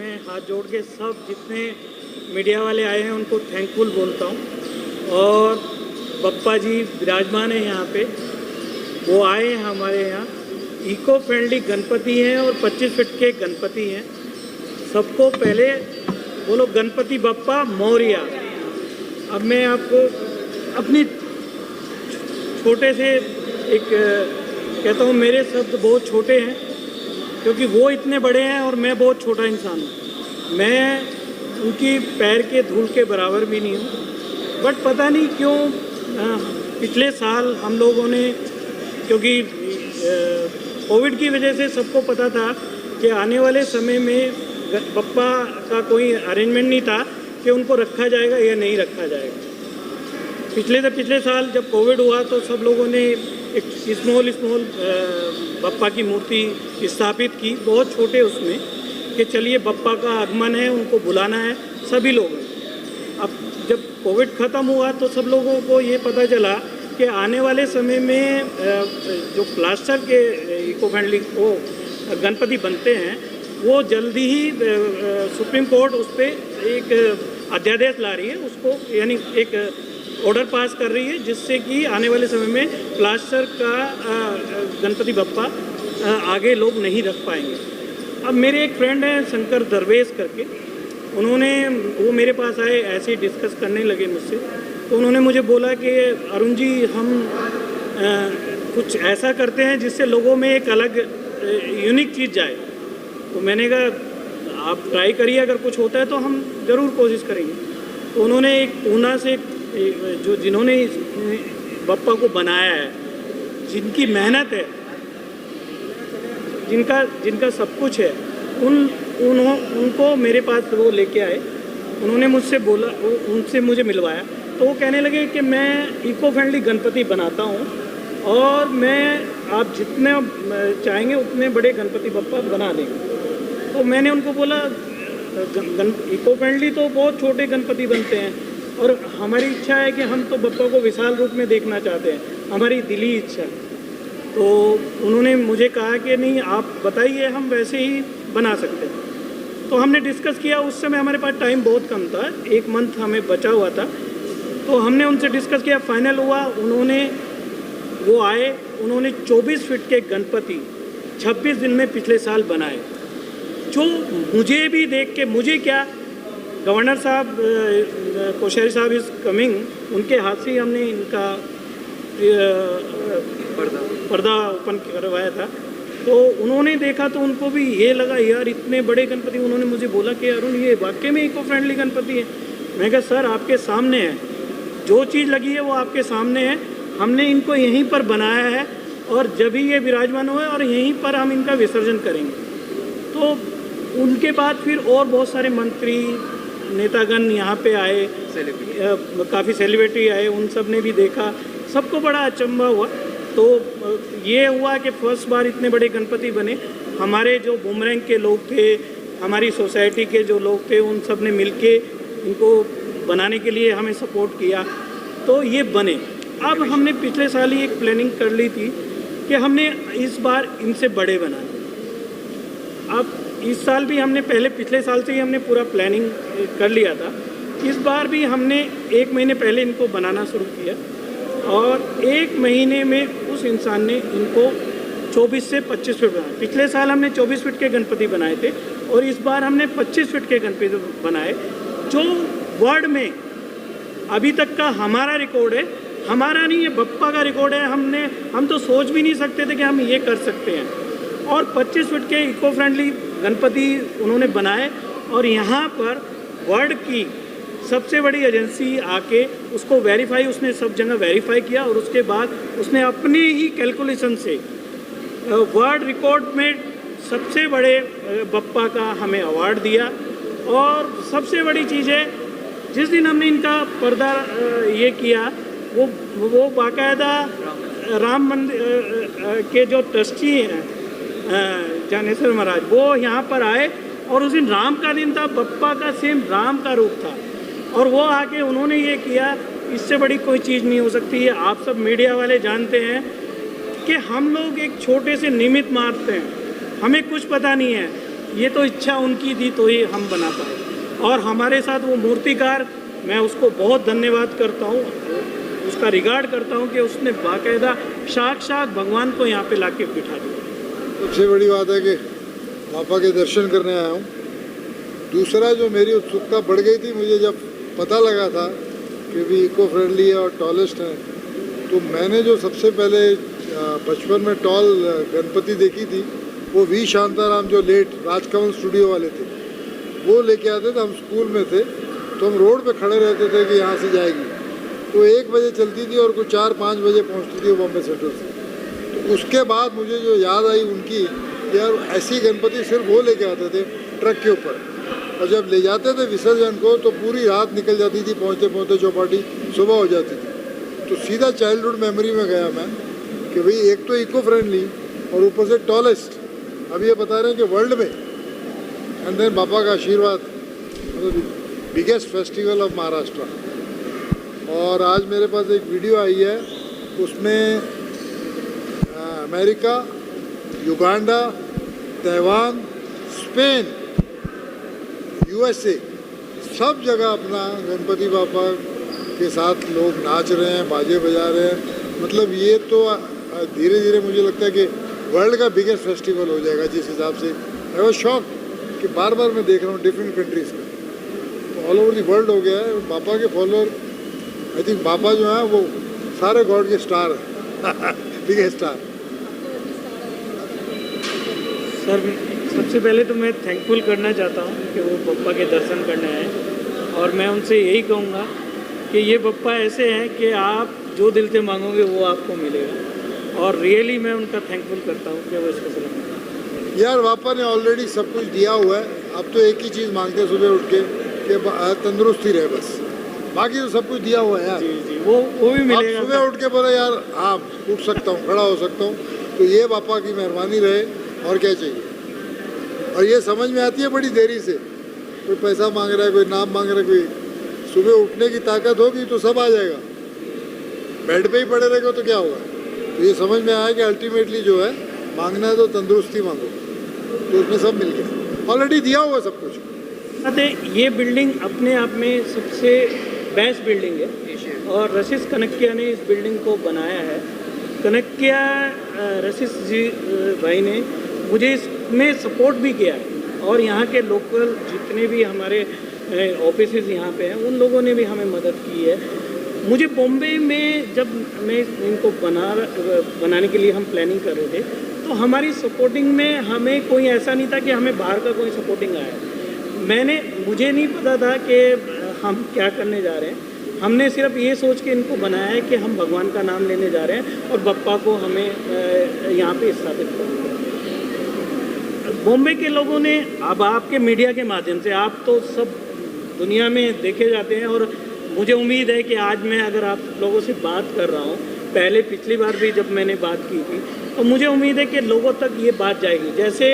मैं हाथ जोड़ के सब जितने मीडिया वाले आए हैं उनको थैंकफुल बोलता हूँ। और बप्पा जी विराजमान है यहाँ पे, वो आए हैं हमारे यहाँ। इको फ्रेंडली गणपति हैं और 25 फीट के गणपति हैं। सबको पहले बोलो गणपति बप्पा मौर्या। अब मैं आपको अपनी छोटे से एक कहता हूँ, मेरे शब्द बहुत छोटे हैं क्योंकि वो इतने बड़े हैं और मैं बहुत छोटा इंसान हूँ। मैं उनकी पैर के धूल के बराबर भी नहीं हूँ। बट पता नहीं क्यों पिछले साल हम लोगों ने, क्योंकि कोविड की वजह से सबको पता था कि आने वाले समय में बप्पा का कोई अरेंजमेंट नहीं था कि उनको रखा जाएगा या नहीं रखा जाएगा। पिछले साल जब कोविड हुआ तो सब लोगों ने एक स्मॉल बप्पा की मूर्ति स्थापित की, बहुत छोटे उसमें, कि चलिए बप्पा का आगमन है, उनको बुलाना है सभी लोग। अब जब कोविड ख़त्म हुआ तो सब लोगों को ये पता चला कि आने वाले समय में जो प्लास्टर के इको फ्रेंडली वो गणपति बनते हैं, वो जल्दी ही सुप्रीम कोर्ट उस पर एक अध्यादेश ला रही है, उसको यानी एक ऑर्डर पास कर रही है, जिससे कि आने वाले समय में प्लास्टर का गणपति बप्पा आगे लोग नहीं रख पाएंगे। अब मेरे एक फ्रेंड हैं शंकर दरवेश करके, वो मेरे पास आए, ऐसे ही डिस्कस करने लगे मुझसे। तो उन्होंने मुझे बोला कि अरुण जी, हम कुछ ऐसा करते हैं जिससे लोगों में एक अलग यूनिक चीज़ जाए। तो मैंने कहा आप ट्राई करिए, अगर कुछ होता है तो हम ज़रूर कोशिश करेंगे। तो उन्होंने एक पूना से जिन्होंने बप्पा को बनाया है, जिनकी मेहनत है, जिनका सब कुछ है, उनको मेरे पास वो लेके आए। उन्होंने मुझसे बोला, उनसे मुझे मिलवाया, तो वो कहने लगे कि मैं इको फ्रेंडली गणपति बनाता हूँ और मैं आप जितने चाहेंगे उतने बड़े गणपति बप्पा बना देंगे। तो मैंने उनको बोला इको फ्रेंडली तो बहुत छोटे गणपति बनते हैं और हमारी इच्छा है कि हम तो बप्पा को विशाल रूप में देखना चाहते हैं, हमारी दिली इच्छा। तो उन्होंने मुझे कहा कि नहीं, आप बताइए, हम वैसे ही बना सकते हैं। तो हमने डिस्कस किया। उस समय हमारे पास टाइम बहुत कम था, 1 मंथ हमें बचा हुआ था। तो हमने उनसे डिस्कस किया, फाइनल हुआ। वो आए, उन्होंने 24 फीट के गणपति 26 दिन में पिछले साल बनाए, जो मुझे भी देख के, मुझे क्या, गवर्नर साहब कोश्यारी साहब इज़ कमिंग, उनके हाथ से ही हमने इनका पर्दा ओपन करवाया था। तो उन्होंने देखा तो उनको भी ये लगा, यार इतने बड़े गणपति। उन्होंने मुझे बोला कि अरुण ये वाकई में इको फ्रेंडली गणपति है। मैं कहा सर आपके सामने है, जो चीज़ लगी है वो आपके सामने है। हमने इनको यहीं पर बनाया है और जब ही ये विराजमान हुए और यहीं पर हम इनका विसर्जन करेंगे। तो उनके बाद फिर और बहुत सारे मंत्री नेतागण यहाँ पे आए, काफ़ी सेलिब्रिटी आए, उन सब ने भी देखा, सबको बड़ा अचंभा हुआ। तो ये हुआ कि फर्स्ट बार इतने बड़े गणपति बने। हमारे जो बुमरैंग के लोग थे, हमारी सोसाइटी के जो लोग थे, उन सब ने मिलके इनको बनाने के लिए हमें सपोर्ट किया, तो ये बने। अब हमने पिछले साल ही एक प्लानिंग कर ली थी कि हमने इस बार इनसे बड़े बनाने। अब इस साल भी हमने पिछले साल से ही हमने पूरा प्लानिंग कर लिया था। इस बार भी हमने 1 महीने पहले इनको बनाना शुरू किया और 1 महीने में उस इंसान ने इनको 24 से 25 फीट बनाया। पिछले साल हमने 24 फीट के गणपति बनाए थे और इस बार हमने 25 फीट के गणपति बनाए, जो वर्ल्ड में अभी तक का हमारा रिकॉर्ड है। हमारा नहीं, ये बप्पा का रिकॉर्ड है। हम तो सोच भी नहीं सकते थे कि हम ये कर सकते हैं। और 25 फीट के इको फ्रेंडली गणपति उन्होंने बनाए और यहाँ पर वर्ल्ड की सबसे बड़ी एजेंसी आके उसको वेरीफाई, उसने सब जगह वेरीफाई किया और उसके बाद उसने अपनी ही कैलकुलेशन से वर्ल्ड रिकॉर्ड में सबसे बड़े बप्पा का हमें अवार्ड दिया। और सबसे बड़ी चीज़ है, जिस दिन हमने इनका पर्दा ये किया, वो बाकायदा राम मंदिर के जो ट्रस्टी हैं ज्ञानेश्वर महाराज, वो यहाँ पर आए और उस दिन राम का दिन था, बप्पा का सेम राम का रूप था और वो आके उन्होंने ये किया। इससे बड़ी कोई चीज़ नहीं हो सकती है। आप सब मीडिया वाले जानते हैं कि हम लोग एक छोटे से निमित्त मात्र हैं, हमें कुछ पता नहीं है। ये तो इच्छा उनकी थी तो ही हम बना पाए। और हमारे साथ वो मूर्तिकार, मैं उसको बहुत धन्यवाद करता हूँ, उसका रिगार्ड करता हूँ कि उसने बाकायदा साक्षात भगवान को यहाँ पे लाके बिठा दिया। सबसे बड़ी बात है कि पापा के दर्शन करने आया हूँ। दूसरा जो मेरी उत्सुकता बढ़ गई थी, मुझे जब पता लगा था कि भी इको फ्रेंडली है और टॉलेस्ट है, तो मैंने जो सबसे पहले बचपन में टॉल गणपति देखी थी वो वी शांताराम, जो लेट राजकमल स्टूडियो वाले थे, वो लेके आते थे। हम स्कूल में थे तो हम रोड पे खड़े रहते थे कि यहाँ से जाएगी, तो 1 बजे चलती थी और कुछ 4-5 बजे पहुँचती थी बॉम्बे सेंट्रल से। तो उसके बाद मुझे जो याद आई उनकी, यार ऐसी गणपति सिर्फ वो लेके आते थे ट्रक के ऊपर, और जब ले जाते थे विसर्जन को तो पूरी रात निकल जाती थी, पहुँचते पहुँचते चौपाटी सुबह हो जाती थी। तो सीधा चाइल्डहुड मेमोरी में गया मैं कि भाई एक तो इको फ्रेंडली और ऊपर से टॉलेस्ट, अब ये बता रहे हैं कि वर्ल्ड में, एंड देन पापा का आशीर्वाद, मतलब बिगेस्ट फेस्टिवल ऑफ महाराष्ट्र। और आज मेरे पास एक वीडियो आई है, उसमें America, Uganda, Taiwan, Spain, USA, सब जगह अपना गणपति बापा के साथ लोग नाच रहे हैं, बाजे बजा रहे हैं। मतलब ये तो धीरे धीरे मुझे लगता है कि वर्ल्ड का बिगेस्ट फेस्टिवल हो जाएगा जिस हिसाब से। आई वॉज शॉक कि बार बार मैं देख रहा हूँ डिफरेंट कंट्रीज़ का, तो ऑल ओवर दी वर्ल्ड हो गया है। पापा के फॉलोअर, आई थिंक पापा जो हैं वो सारे गॉड के स्टार हैं बिगेस्ट स्टार। सर सबसे पहले तो मैं थैंकफुल करना चाहता हूँ कि वो पप्पा के दर्शन करने आए, और मैं उनसे यही कहूँगा कि ये पप्पा ऐसे हैं कि आप जो दिल से मांगोगे वो आपको मिलेगा, और रियली मैं उनका थैंकफुल करता हूँ कि वो इसको सलाम। यार पापा ने ऑलरेडी सब कुछ दिया हुआ है, अब तो एक ही चीज़ मांगते हैं सुबह उठ के कि तंदुरुस्ती रहे, बस बाकी तो सब कुछ दिया हुआ है यार। जी जी, वो भी मिलेगा। आप सुबह उठ के बोले यार हाँ उठ सकता हूँ, खड़ा हो सकता हूँ, तो ये पापा की मेहरबानी रहे, और क्या चाहिए। और ये समझ में आती है बड़ी देरी से, कोई पैसा मांग रहा है, कोई नाम मांग रहा है, कोई, सुबह उठने की ताकत होगी तो सब आ जाएगा। बेड पे ही पड़े रहेगा तो क्या होगा। तो ये समझ में आया कि अल्टीमेटली जो है मांगना है तो तंदुरुस्ती मांगो, तो उसमें सब मिल गया, ऑलरेडी दिया हुआ सब कुछ। ये बिल्डिंग अपने आप में सबसे बेस्ट बिल्डिंग है, और रशीस कनक्किया ने इस बिल्डिंग को बनाया है। कनक्किया रशीस जी भाई ने मुझे इसमें सपोर्ट भी किया है, और यहाँ के लोकल जितने भी हमारे ऑफिसेज यहाँ पे हैं उन लोगों ने भी हमें मदद की है। मुझे बॉम्बे में जब मैं इनको बनाने के लिए हम प्लानिंग कर रहे थे, तो हमारी सपोर्टिंग में हमें कोई ऐसा नहीं था कि हमें बाहर का कोई सपोर्टिंग आया। मुझे नहीं पता था कि हम क्या करने जा रहे हैं। हमने सिर्फ ये सोच के इनको बनाया है कि हम भगवान का नाम लेने जा रहे हैं और बप्पा को हमें यहाँ पे स्थापित करेंगे। बॉम्बे के लोगों ने, अब आपके मीडिया के माध्यम से, आप तो सब दुनिया में देखे जाते हैं, और मुझे उम्मीद है कि आज मैं अगर आप लोगों से बात कर रहा हूँ, पहले पिछली बार भी जब मैंने बात की थी, तो मुझे उम्मीद है कि लोगों तक ये बात जाएगी। जैसे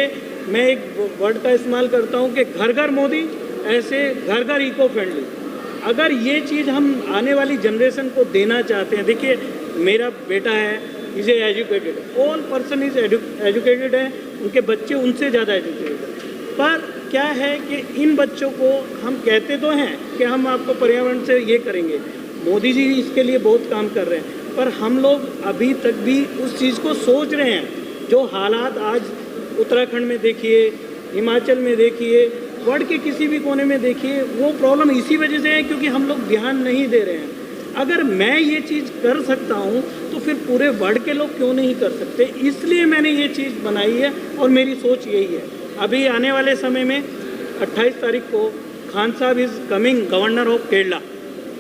मैं एक वर्ड का इस्तेमाल करता हूँ कि घर घर मोदी, ऐसे घर घर इको फ्रेंडली। अगर ये चीज़ हम आने वाली जनरेशन को देना चाहते हैं, देखिए मेरा बेटा है, is educated, all person is educated है, उनके बच्चे उनसे ज़्यादा एजुकेटेड है, पर क्या है कि इन बच्चों को हम कहते तो हैं कि हम आपको पर्यावरण से ये करेंगे, मोदी जी इसके लिए बहुत काम कर रहे हैं, पर हम लोग अभी तक भी उस चीज़ को सोच रहे हैं। जो हालात आज उत्तराखंड में देखिए, हिमाचल में देखिए, वर्ल्ड के किसी भी कोने में देखिए, वो प्रॉब्लम इसी वजह से है क्योंकि हम लोग ध्यान नहीं दे रहे हैं। अगर मैं ये चीज़ कर सकता हूँ तो फिर पूरे वर्ल्ड के लोग क्यों नहीं कर सकते। इसलिए मैंने ये चीज़ बनाई है और मेरी सोच यही है। अभी आने वाले समय में 28 तारीख को खान साहब is coming governor of Kerala,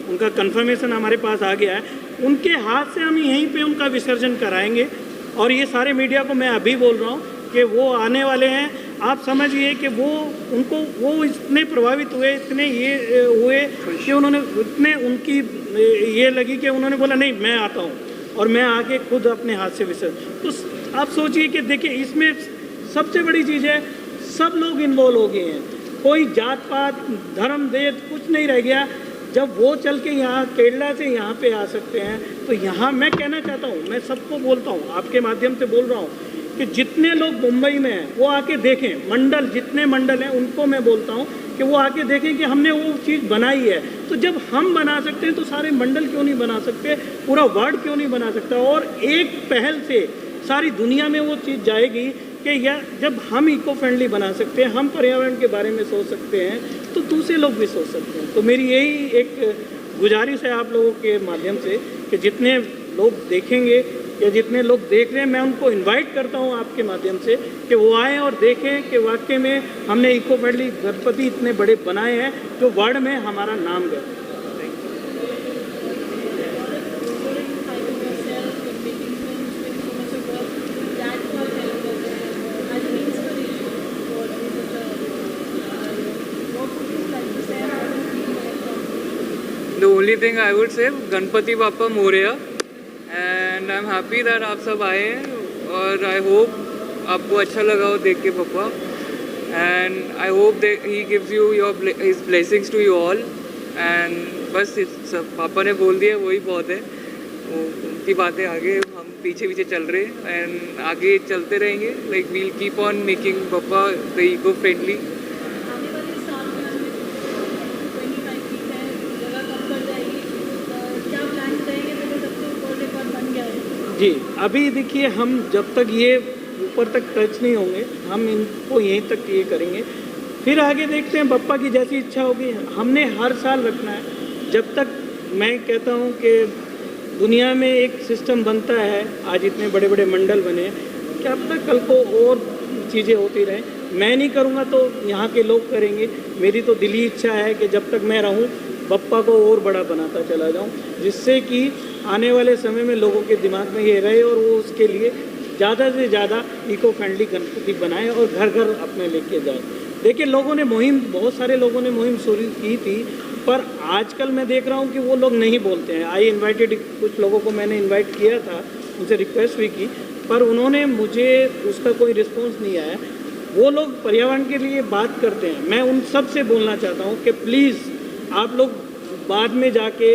उनका कंफर्मेशन हमारे पास आ गया है। उनके हाथ से हम यहीं पे उनका विसर्जन कराएंगे, और ये सारे मीडिया को मैं अभी बोल रहा हूँ कि वो आने वाले हैं। आप समझिए कि वो इतने प्रभावित हुए, इतने ये हुए कि उन्होंने इतने उनकी ये लगी कि उन्होंने बोला नहीं मैं आता हूँ, और मैं आके खुद अपने हाथ से विसर्जन। तो आप सोचिए कि देखिए इसमें सबसे बड़ी चीज़ है, सब लोग इन्वॉल्व हो गए हैं, कोई जात पात धर्म देश कुछ नहीं रह गया। जब वो चल के यहाँ केरला से यहाँ पे आ सकते हैं, तो यहाँ मैं कहना चाहता हूँ, मैं सबको बोलता हूँ, आपके माध्यम से बोल रहा हूँ कि जितने लोग मुंबई में हैं वो आके देखें, मंडल जितने मंडल हैं उनको मैं बोलता हूँ कि वो आके देखें कि हमने वो चीज़ बनाई है। तो जब हम बना सकते हैं तो सारे मंडल क्यों नहीं बना सकते, पूरा वर्ल्ड क्यों नहीं बना सकता। और एक पहल से सारी दुनिया में वो चीज़ जाएगी कि या जब हम इको फ्रेंडली बना सकते हैं, हम पर्यावरण के बारे में सोच सकते हैं, तो दूसरे लोग भी सोच सकते हैं। तो मेरी यही एक गुजारिश है आप लोगों के माध्यम से कि जितने लोग देखेंगे या जितने लोग देख रहे हैं, मैं उनको इनवाइट करता हूं आपके माध्यम से कि वो आएँ और देखें कि वाकई में हमने इको फ्रेंडली गणपति इतने बड़े बनाए हैं जो वर्ल्ड में हमारा नाम गया। The only thing I would say, Ganpati Bappa Morya, and I am happy that आप सब आए हैं और आई होप आपको अच्छा लगा हो देख के पापा, and I hope that he gives you your his blessings to you all. And बस सब पापा ने बोल दिया वही बहुत है, उनकी बातें आगे हम पीछे पीछे चल रहे हैं एंड आगे चलते रहेंगे। Like we'll keep on making papa the eco friendly. जी अभी देखिए, हम जब तक ये ऊपर तक टच नहीं होंगे हम इनको यहीं तक ये करेंगे, फिर आगे देखते हैं बप्पा की जैसी इच्छा होगी। हमने हर साल रखना है जब तक, मैं कहता हूँ कि दुनिया में एक सिस्टम बनता है, आज इतने बड़े बड़े मंडल बने, क्या पता कल को और चीज़ें होती रहें। मैं नहीं करूँगा तो यहाँ के लोग करेंगे। मेरी तो दिली इच्छा है कि जब तक मैं रहूँ बप्पा को और बड़ा बनाता चला जाऊँ, जिससे कि आने वाले समय में लोगों के दिमाग में ये रहे और वो उसके लिए ज़्यादा से ज़्यादा इको फ्रेंडली गणपति बनाएं और घर घर अपने लेके जाएं। देखिए लोगों ने मुहिम, बहुत सारे लोगों ने मुहिम शुरू की थी, पर आजकल मैं देख रहा हूँ कि वो लोग नहीं बोलते हैं। आई इनवाइटेड, कुछ लोगों को मैंने इनवाइट किया था, उनसे रिक्वेस्ट भी की, पर उन्होंने मुझे उसका कोई रिस्पॉन्स नहीं आया। वो लोग पर्यावरण के लिए बात करते हैं। मैं उन सब से बोलना चाहता हूँ कि प्लीज़ आप लोग बाद में जाके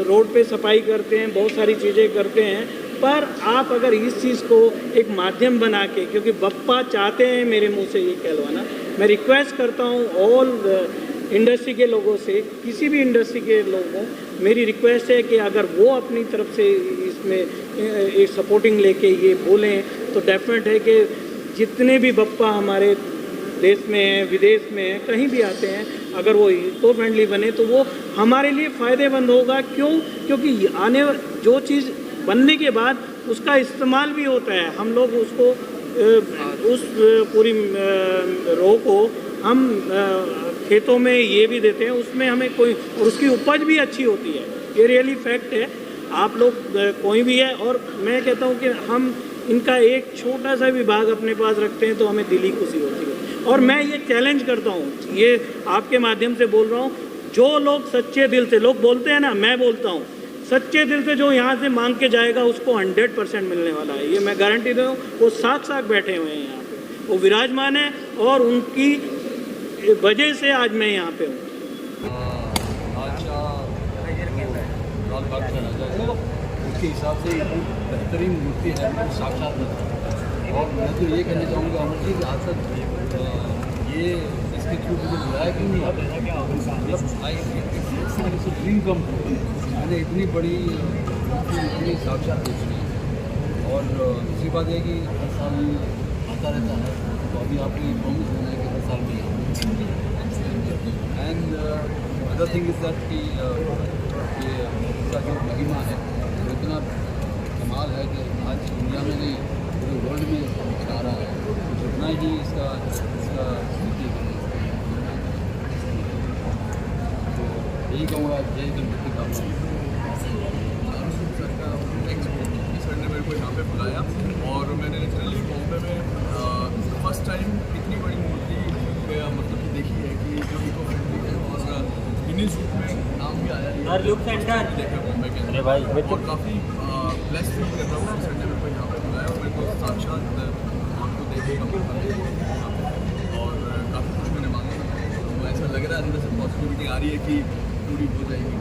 रोड पे सफाई करते हैं, बहुत सारी चीज़ें करते हैं, पर आप अगर इस चीज़ को एक माध्यम बना के, क्योंकि बप्पा चाहते हैं मेरे मुंह से ये कहलवाना, मैं रिक्वेस्ट करता हूँ ऑल इंडस्ट्री के लोगों से, किसी भी इंडस्ट्री के लोगों, मेरी रिक्वेस्ट है कि अगर वो अपनी तरफ से इसमें एक सपोर्टिंग लेके ये बोलें तो डेफिनेट है कि जितने भी बप्पा हमारे देश में हैं, विदेश में हैं, कहीं भी आते हैं, अगर वो इको फ्रेंडली बने तो वो हमारे लिए फ़ायदेमंद होगा। क्यों? क्योंकि आने जो चीज़ बनने के बाद उसका इस्तेमाल भी होता है। हम लोग उसको उस पूरी रो को हम खेतों में ये भी देते हैं, उसमें हमें कोई, और उसकी उपज भी अच्छी होती है। ये रियली फैक्ट है। आप लोग कोई भी है, और मैं कहता हूँ कि हम इनका एक छोटा सा भी भाग अपने पास रखते हैं तो हमें दिली खुशी होती है। और मैं ये चैलेंज करता हूँ, ये आपके माध्यम से बोल रहा हूँ, जो लोग सच्चे दिल से, लोग बोलते हैं ना, मैं बोलता हूँ सच्चे दिल से जो यहाँ से मांग के जाएगा उसको 100% मिलने वाला है। ये मैं गारंटी दे रहा हूँ। वो साथ बैठे हुए हैं यहाँ पे, वो विराजमान है और उनकी वजह से आज मैं यहाँ पे हूँ। उसके हिसाब से बेहतरीन मूर्ति है, साक्षात नजर। और मैं तो ये कहना चाहूँगा अमर जी, आज तक ये इसके थ्रू मुझे बुलाया क्यों नहीं, मतलब ड्रीम कम, मैंने इतनी बड़ी इतनी साक्षात देखी। और दूसरी बात यह कि हर साल आता रहता है, तो अभी आपको ये प्रॉमिस देना है कि हर साल में and other thing is that कि इसका जो महिमा है वो इतना कमाल है कि आज दुनिया में नहीं, पूरे वर्ल्ड में आ रहा है। जितना ही इसका यही कहूँगा, जय गणपति का सर ने मेरे को यहाँ पे बुलाया और मैंने लिटरली बॉम्बे में फर्स्ट टाइम इतनी बड़ी मूर्ति मतलब कि देखी है कि जो इको फ्रेंडली है और गिनीज बुक में नाम भी आया है। देखा बॉम्बे के अंदर और काफ़ी ब्लेस्ड फील कर रहा हूँ। सर ने मेरे को यहाँ पे बुलाया और मेरे को साक्षात आपको देखने का मौका मिला और काफ़ी कुछ मैंने मांगा, तो ऐसा लग रहा है अंदर से पॉजिटिविटी आ रही है कि पूरी हो जाएगी।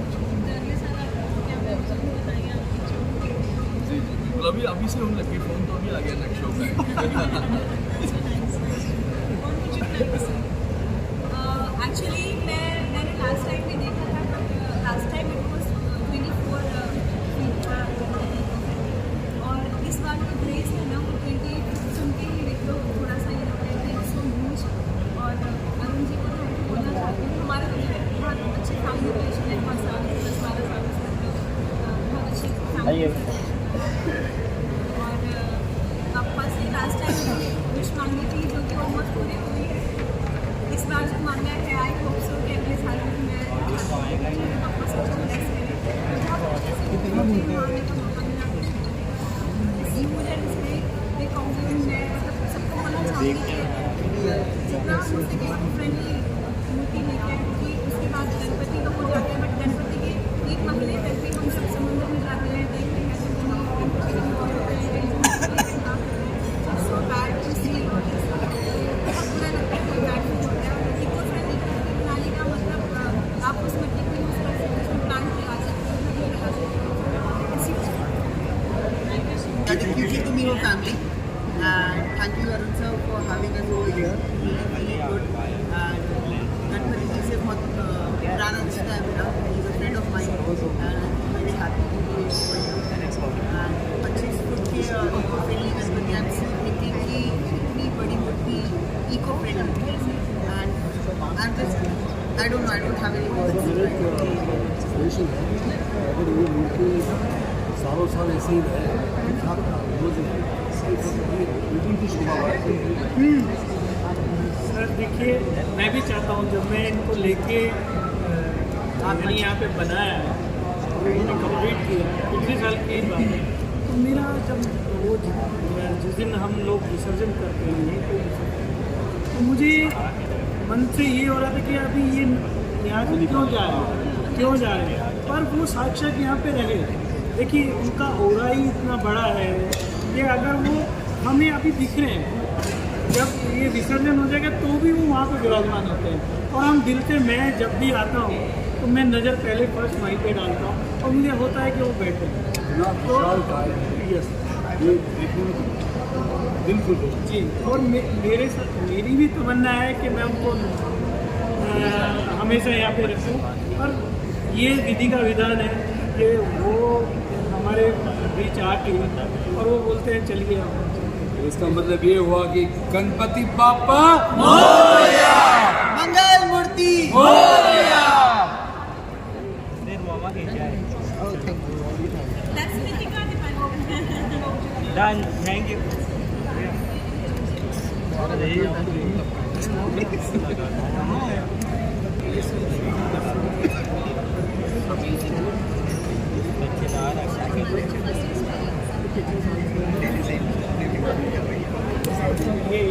जी जी बिल्कुल, और अभी से होने लगी, फ़ोन तो अभी आ गया नेक्स्ट शो पे। एक्चुअली मैंने लास्ट टाइम भी देखा था, but last time it was 24 और इस बार जो ग्रेस है ना वो 28 सुन के ही देख लो, थोड़ा सा ये लगता है सो ह्यूज। और अरुण जी को थैंक यू बोलना चाहती हूँ। हमारा तो बहुत अच्छे फैमिली रिलेशन है, 5 साल 10-12 साल से बहुत अच्छी फैमिली। और पापा से लास्ट टाइम विश मांगी थी जो कि ऑलमोस्ट पूरी हुई है। इस बार जो मांगना है आई होप सो कि अगले साल में मैं पापा से ब्लेस करें। मांगने का मौका मिला मुझे इसलिए मैं कहूँगी, मैं मतलब सबको बोलना चाहूँगी कि जितना हो सके फ्रेंडली मूर्ति लेके आए, क्योंकि उसके बाद गणपति तो हो जाते हैं, बट गणपति के 1 महीने पहले भी हम सब समुद्र में जाते हैं, देखते हैं तो गणपति का बहुत होता है। सो बैड टू सी बहुत बुरा लगता है, कोई बैड फील होता है। और इको फ्रेंडली गणपति बनाने का मतलब आप उस मिट्टी को यूज़ कर सकते हो, उसमें प्लांट लगा सकते हो, लगा सकते हो। Dedicated to me or family, and thank you Arun sir for having us over here. Really good. And Ganpati ji से बहुत पुराना रिश्ता है मेरा. He's a friend of mine, and I'm very happy to be over here. And 25 foot के eco friendly Ganpati, I'm still thinking कि इतनी बड़ी मूर्ति eco friendly है. And I'm just, I don't know, I don't have any words. अगर ये मूर्ति सालों साल ऐसे ही रहे, सर देखिए, मैं भी चाहता हूँ जब मैं इनको लेके मैंने यहाँ पे बनाया है, उन्होंने कंप्लीट किया, पिछले साल की बात है, तो मेरा जब वो जिस दिन हम लोग विसर्जन करते हैं तो मुझे मन से ये हो रहा था कि अभी ये यहाँ से क्यों जा रहे हैं, पर वो साक्षात यहाँ पे रहे। देखिए उनका ऑरा ही इतना बड़ा है कि अगर वो हमें अभी दिख रहे हैं, जब ये विसर्जन हो जाएगा तो भी वो वहाँ पे विराजमान होते हैं। और हम दिल से, मैं जब भी आता हूँ तो मैं नज़र पहले फर्स्ट वहीं पे डालता हूँ और मुझे होता है कि वो बैठे तो यस बिल्कुल जी। और मेरे साथ मेरी भी तमन्ना है कि मैं उनको हमेशा यहाँ पे रखूँ, पर ये विधि का विधान है कि वो हमारे बीच आके और वो बोलते हैं चलिए। इसका मतलब ये हुआ कि गणपति बापा मोरया, मंगल मूर्ति Morya. That's Ritika Deepali. Done. Thank you. ये